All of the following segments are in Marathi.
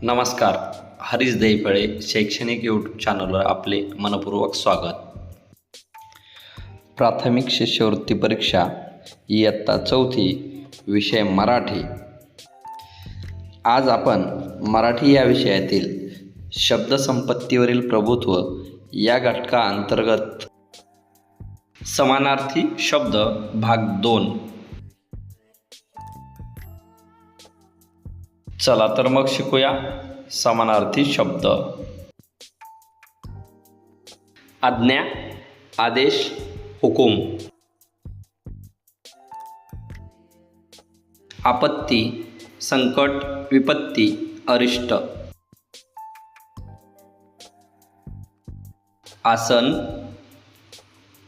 नमस्कार. हरीश देईफळे शैक्षणिक यूट्यूब चॅनलवर आपले मनपूर्वक स्वागत. प्राथमिक शिष्यवृत्ती परीक्षा इयत्ता 4थी, विषय मराठी. आज आपण मराठी या विषयातील शब्दसंपत्तीवरील प्रभुत्व या घटकाअंतर्गत समानार्थी शब्द भाग 2. चला तर मग शिकूया समानार्थी शब्द. आज्ञा, आदेश, हुकूम. आपत्ती, संकट, विपत्ती, अरिष्ट. आसन,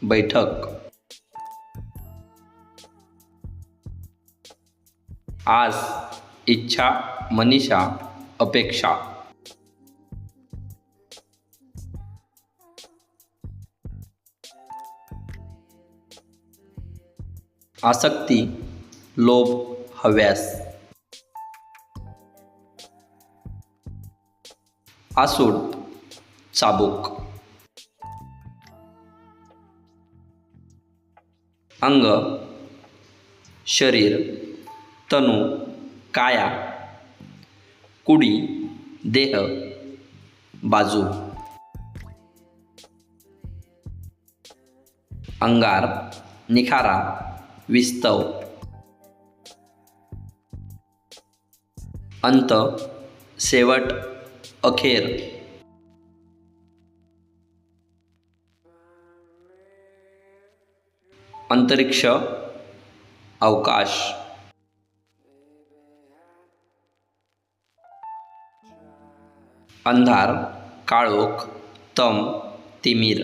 बैठक. आस, इच्छा, मनीषा, अपेक्षा. आसक्ती, लोभ, हव्यास. आसूड, चाबूक. अंग, शरीर, तनु, काया. कुडी, देह, बाजू. अंगार, निखारा, विस्तव. अंत, शेवट, अखेर. अंतरिक्ष, अवकाश. अंधार, काळोख, तम, तिमिर.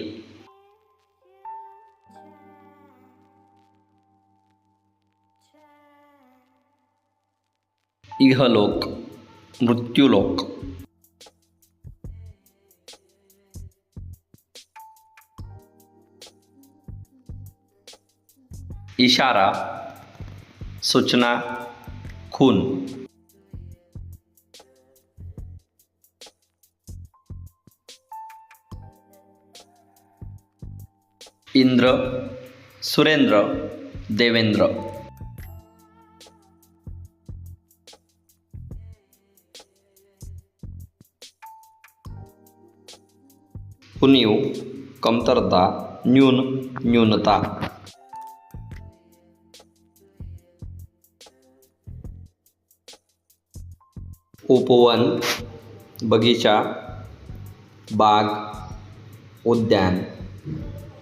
इहलोक, मृत्यूलोक. इशारा, सूचना, खून. इंद्र, सुरेंद्र, देवेंद्र. उणीव, कमतरता, न्यून, न्यूनता. उपवन, बगीचा, बाग, उद्यान,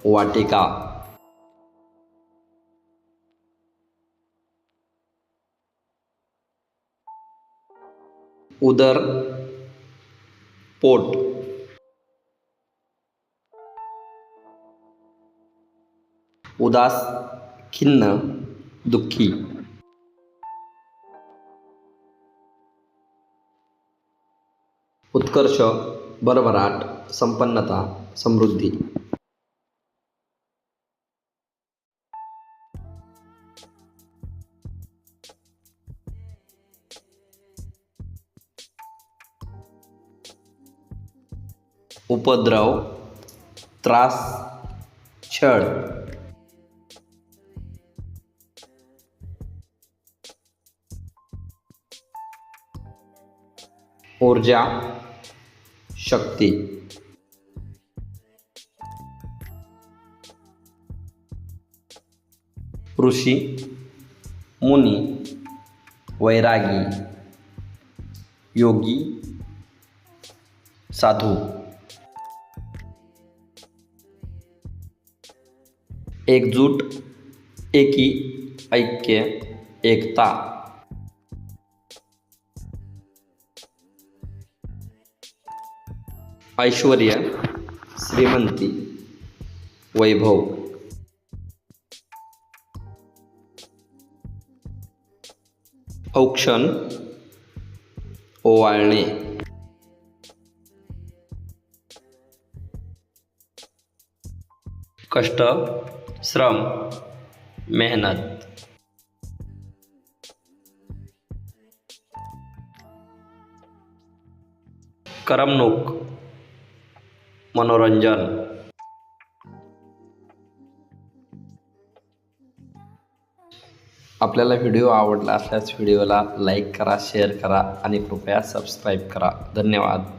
वाटिका. उदर, पोट. उदास, खिन्न, दुःखी. उत्कर्ष, भरभराट, संपन्नता, समृद्धी. उपद्रव, त्रास, छळ. ऊर्जा, शक्ती. ऋषी, मुनी, वैरागी, योगी, साधू. एकजूट, एकी, ऐक्य, एकता. ऐश्वर्य, श्रीमंती, वैभव. औक्षण, ओवाळणे. कष्ट, श्रम, मेहनत. करमणूक, मनोरंजन. आपल्याला व्हिडिओ आवडला असल्यास व्हिडिओला लाईक करा, शेअर करा आणि कृपया सबस्क्राईब करा. धन्यवाद.